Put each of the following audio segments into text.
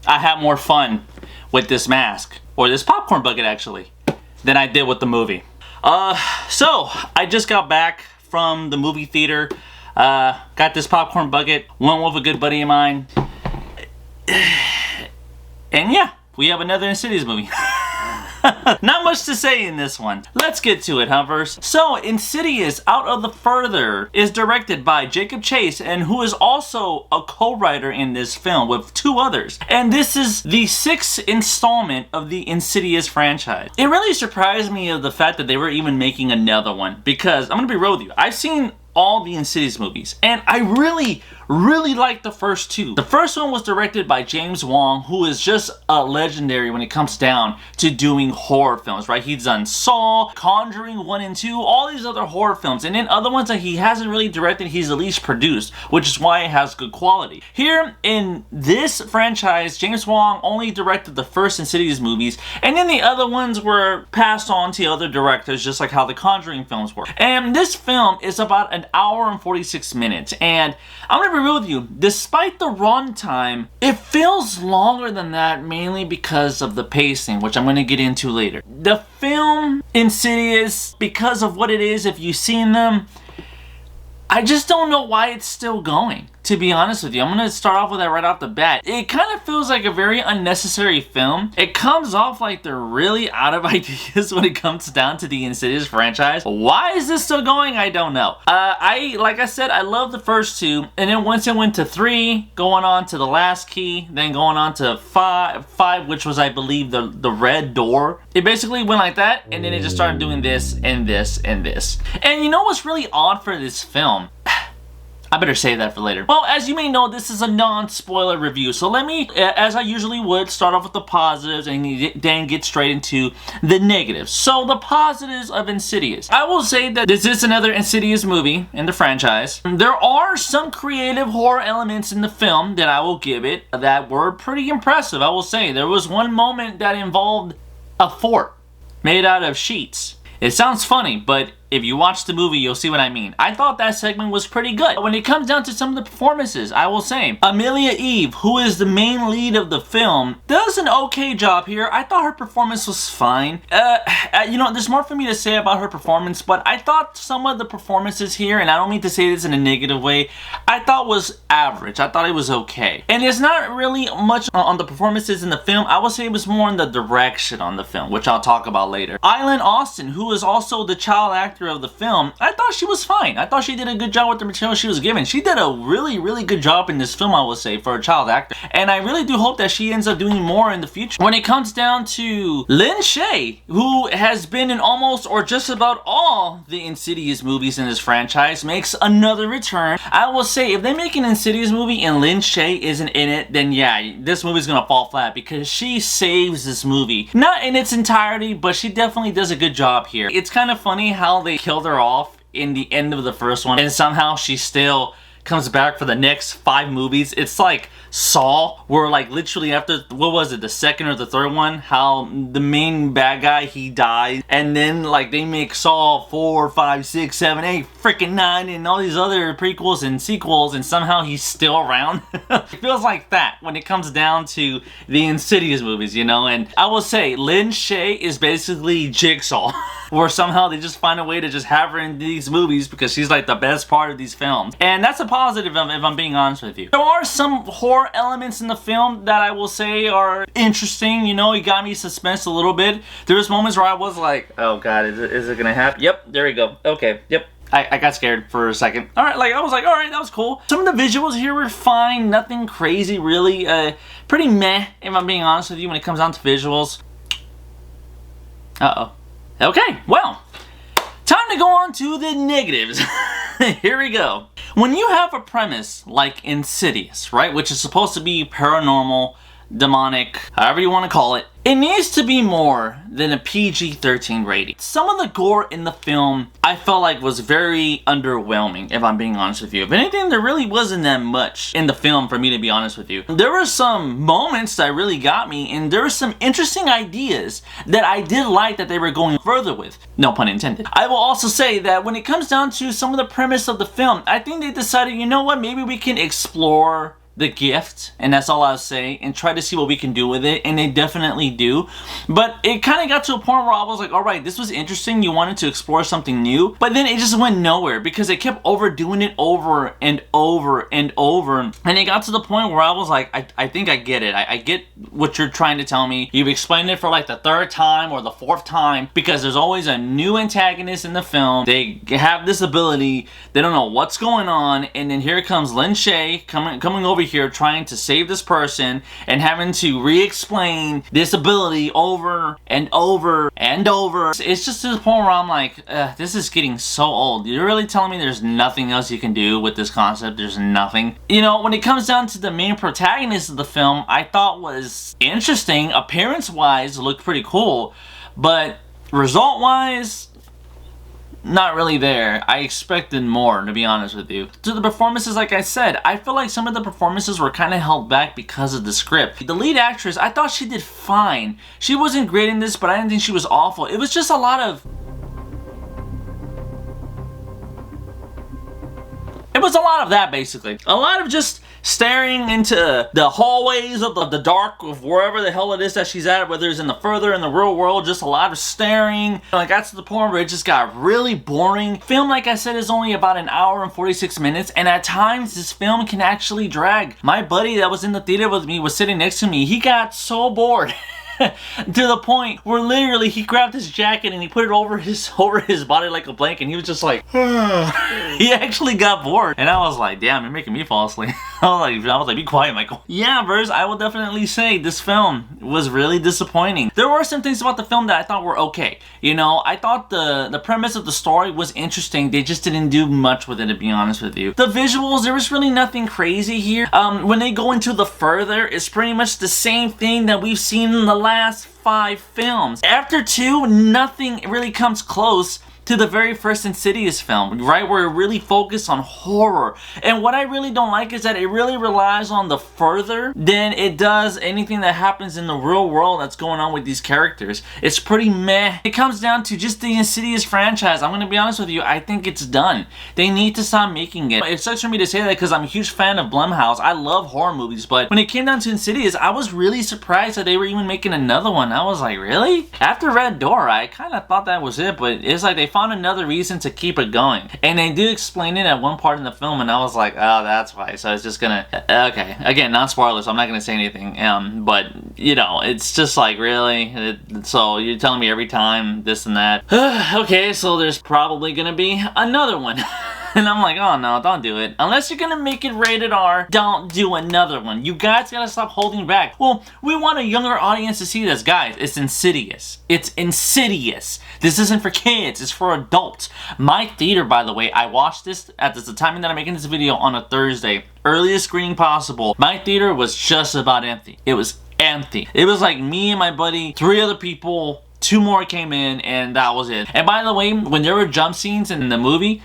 I had more fun with this mask, or this popcorn bucket actually, than I did with the movie. So I just got back from the movie theater, got this popcorn bucket, went with a good buddy of mine, and yeah, we have another Insidious movie. Not much to say in this one. Let's get to it, Humpers. So, Insidious Out of the Further is directed by Jacob Chase, and who is also a co-writer in this film with two others. And this is the 6th installment of the Insidious franchise. It really surprised me of the fact that they were even making another one, because I'm gonna be real with you. I've seen all the Insidious movies, and I really like the first two. The first one was directed by James Wan, who is just legendary when it comes down to doing horror films, right? He's done Saw, Conjuring 1 and 2, all these other horror films, and then other ones that he hasn't really directed, he's at least produced, which is why it has good quality. Here in this franchise, James Wan only directed the first Insidious movies, and then the other ones were passed on to other directors, just like how the Conjuring films were. And this film is about an hour and 46 minutes, and I'm gonna be real with you, despite the runtime, it feels longer than that, mainly because of the pacing, which I'm gonna get into later. The film Insidious, because of what it is, if you've seen them, I just don't know why it's still going, to be honest with you. I'm gonna start off with that right off the bat. It kind of feels like a very unnecessary film. It comes off like they're really out of ideas when it comes down to the Insidious franchise. Why is this still going? I don't know. Like I said, I love the first two, and then once it went to 3, going on to the last key, then going on to 5, which was, I believe, the red door. It basically went like that, and then it just started doing this, and this, and this. And you know what's really odd for this film? I better save that for later. Well, as you may know, this is a non-spoiler review, so let me, as I usually would, start off with the positives and then get straight into the negatives. So, the positives of Insidious. I will say that this is another Insidious movie in the franchise. There are some creative horror elements in the film that I will give it that were pretty impressive, I will say. There was one moment that involved a fort made out of sheets. It sounds funny, but if you watch the movie, you'll see what I mean. I thought that segment was pretty good. When it comes down to some of the performances, I will say, Amelia Eve, who is the main lead of the film, does an okay job here. I thought her performance was fine. You know, there's more for me to say about her performance, but I thought some of the performances here, and I don't mean to say this in a negative way, I thought was average. I thought it was okay. And it's not really much on the performances in the film. I would say it was more on the direction on the film, which I'll talk about later. Eileen Austin, who is also the child actor of the film, I thought she was fine. I thought she did a good job with the material she was given. She did a really good job in this film, I will say, for a child actor. And I really do hope that she ends up doing more in the future. When it comes down to Lin Shaye, who has been in almost or just about all the Insidious movies in this franchise, makes another return. I will say, if they make an Insidious movie and Lin Shaye isn't in it, then yeah, this movie's gonna fall flat, because she saves this movie. Not in its entirety, but she definitely does a good job here. It's kind of funny how they killed her off in the end of the first one, and somehow she still comes back for the next 5 movies. It's like Saw, where like literally after, what was it, the second or the third one, how the main bad guy, he dies, and then like they make Saw 4, 5, 6, 7, 8, freaking 9, and all these other prequels and sequels, and somehow he's still around. It feels like that when it comes down to the Insidious movies, you know. And I will say, Lin Shaye is basically Jigsaw, where somehow they just find a way to just have her in these movies because she's like the best part of these films. And that's a positive, if I'm being honest with you. There are some horror elements in the film that I will say are interesting. You know, it got me suspense a little bit. There was moments where I was like, oh god, is it gonna happen? Yep, there we go. Okay, yep. I got scared for a second. Alright, like I was like, alright, that was cool. Some of the visuals here were fine. Nothing crazy, really. Pretty meh, if I'm being honest with you, when it comes down to visuals. Uh-oh. Okay, well, time to go on to the negatives. Here we go. When you have a premise like Insidious, right, which is supposed to be paranormal, demonic, however you want to call it, it needs to be more than a PG-13 rating. Some of the gore in the film I felt like was very underwhelming, if I'm being honest with you. If anything, there really wasn't that much in the film for me to be honest with you. There were some moments that really got me, and there were some interesting ideas that I did like that they were going further with. No pun intended. I will also say that when it comes down to some of the premise of the film, I think they decided, you know what, maybe we can explore the gift, and that's all I'll say, and try to see what we can do with it, and they definitely do. But it kind of got to a point where I was like, alright, this was interesting, you wanted to explore something new, but then it just went nowhere because they kept overdoing it over and over and over, and it got to the point where I was like, I think I get it. I get what you're trying to tell me. You've explained it for like the third time or the fourth time, because there's always a new antagonist in the film. They have this ability, they don't know what's going on, and then here comes Lin Shaye coming over here trying to save this person and having to re-explain this ability over and over and over. It's just to the point where I'm like, this is getting so old. You're really telling me there's nothing else you can do with this concept? There's nothing. You know, when it comes down to the main protagonist of the film, I thought was interesting. Appearance-wise, looked pretty cool, but result-wise, not really there. I expected more, to be honest with you. To the performances, like I said, I feel like some of the performances were kind of held back because of the script. The lead actress, I thought she did fine. She wasn't great in this, but I didn't think she was awful. It was just a lot of... It was a lot of that, basically. A lot of just staring into the hallways of the dark of wherever the hell it is that she's at, whether it's in the further in the real world, just a lot of staring. Like, that's to the point where it just got really boring. Film, like I said, is only about an hour and 46 minutes, and at times this film can actually drag. My buddy that was in the theater with me was sitting next to me. He got so bored. To the point where literally he grabbed his jacket and he put it over his body like a blanket, and he was just like, he actually got bored. And I was like, damn, you're making me fall asleep. I was like, be quiet, Michael. Yeah, Vers, I will definitely say this film was really disappointing. There were some things about the film that I thought were okay. You know, I thought the premise of the story was interesting. They just didn't do much with it, to be honest with you. The visuals, there was really nothing crazy here. When they go into the further, it's pretty much the same thing that we've seen in the last 5 films. After 2, nothing really comes close to the very first Insidious film, right, where it really focused on horror. And what I really don't like is that it really relies on the further than it does anything that happens in the real world that's going on with these characters. It's pretty meh. It comes down to just the Insidious franchise. I'm gonna be honest with you, I think it's done. They need to stop making it. It sucks for me to say that because I'm a huge fan of Blumhouse. I love horror movies, but when it came down to Insidious, I was really surprised that they were even making another one. I was like, really? After Red Door, I kind of thought that was it, but it's like they found another reason to keep it going. And they do explain it at one part in the film, and I was like, oh, that's why. So it's just gonna... Okay. Again, not spoilers, so I'm not gonna say anything. But, you know, it's just like, really? So you're telling me every time this and that? Okay, so there's probably gonna be another one. And I'm like, oh no, don't do it. Unless you're gonna make it rated R, don't do another one. You guys gotta stop holding back. Well, we want a younger audience to see this. Guys, it's Insidious. It's Insidious. This isn't for kids, it's for adults. My theater, by the way, I watched this at the timing that I'm making this video on a Thursday. Earliest screening possible. My theater was just about empty. It was empty. It was like me and my buddy, 3 other people, 2 more came in, and that was it. And by the way, when there were jump scenes in the movie,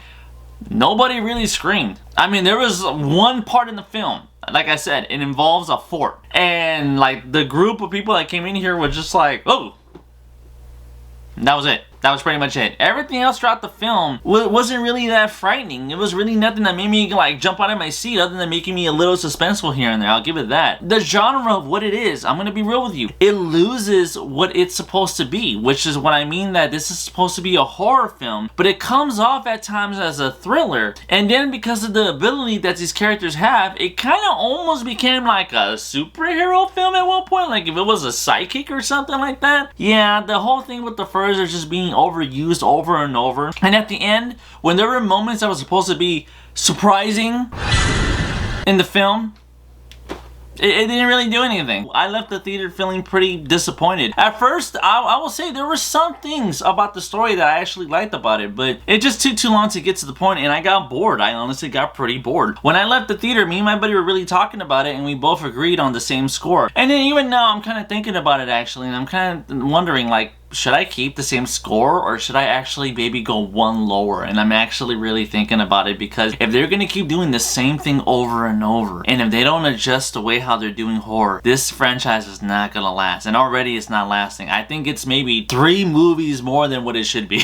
nobody really screamed. I mean, there was one part in the film, like I said, it involves a fort. And like the group of people that came in here were just like, oh. And that was it. That was pretty much it. Everything else throughout the film wasn't really that frightening. It was really nothing that made me like jump out of my seat other than making me a little suspenseful here and there. I'll give it that. The genre of what it is, I'm gonna be real with you, it loses what it's supposed to be, which is what I mean that this is supposed to be a horror film, but it comes off at times as a thriller. And then because of the ability that these characters have, it kind of almost became like a superhero film at one point. Like if it was a sidekick or something like that. Yeah, the whole thing with the furs is just being overused over and over. And at the end, when there were moments that were supposed to be surprising in the film, it didn't really do anything. I left the theater feeling pretty disappointed. At first, I will say there were some things about the story that I actually liked about it, but it just took too long to get to the point, and I got bored. I honestly got pretty bored. When I left the theater, me and my buddy were really talking about it, and we both agreed on the same score. And then even now, I'm kind of thinking about it actually, and I'm kind of wondering, like, should I keep the same score, or should I actually maybe go 1 lower? And I'm actually really thinking about it, because if they're gonna keep doing the same thing over and over, and if they don't adjust the way how they're doing horror, this franchise is not gonna last. And already it's not lasting. I think it's maybe 3 movies more than what it should be.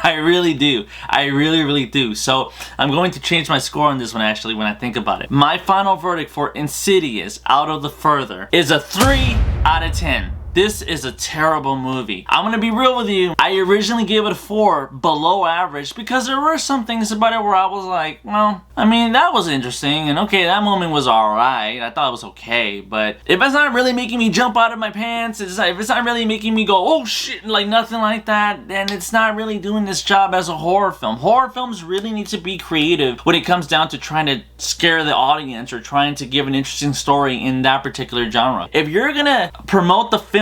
I really do. I really do. So I'm going to change my score on this one actually when I think about it. My final verdict for Insidious Out of the Further is a 3 out of 10. This is a terrible movie. I'm gonna be real with you. I originally gave it a 4, below average, because there were some things about it where I was like, well, I mean, that was interesting, and okay, that moment was alright. I thought it was okay, but if it's not really making me jump out of my pants, if it's not really making me go, oh shit, like nothing like that, then it's not really doing this job as a horror film. Horror films really need to be creative when it comes down to trying to scare the audience or trying to give an interesting story in that particular genre. If you're gonna promote the film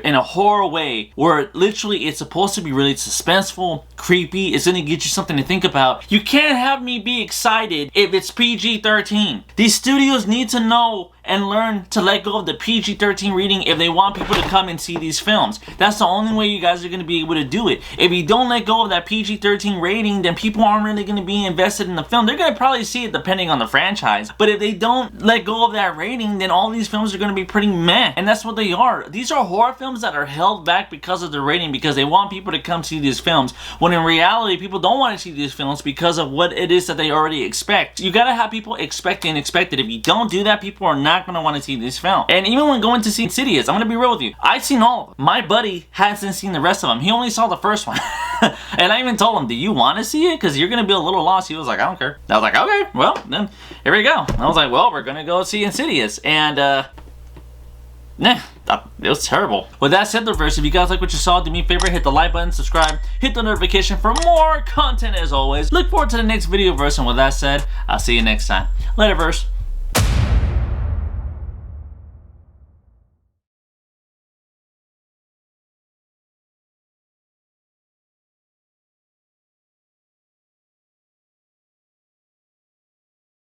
in a horror way where literally it's supposed to be really suspenseful, creepy, it's gonna get you something to think about, you can't have me be excited if it's PG-13. These studios need to know and learn to let go of the PG-13 rating if they want people to come and see these films. That's the only way you guys are going to be able to do it. If you don't let go of that PG-13 rating, then people aren't really going to be invested in the film. They're going to probably see it depending on the franchise. But if they don't let go of that rating, then all these films are going to be pretty meh. And that's what they are. These are horror films that are held back because of the rating, because they want people to come see these films, when in reality, people don't want to see these films because of what it is that they already expect. You got to have people expect the unexpected. If you don't do that, people are not going to want to see this film. And even when going to see Insidious, I'm going to be real with you, I've seen all of them. My buddy hasn't seen the rest of them. He only saw the first one. And I even told him, do you want to see it? Because you're going to be a little lost. He was like, I don't care. I was like, okay, well, then here we go. I was like, well, we're going to go see Insidious. And, nah, it was terrible. With that said, if you guys like what you saw, do me a favor, hit the like button, subscribe, hit the notification for more content as always. Look forward to the next video verse, and with that said, I'll see you next time. Later, verse.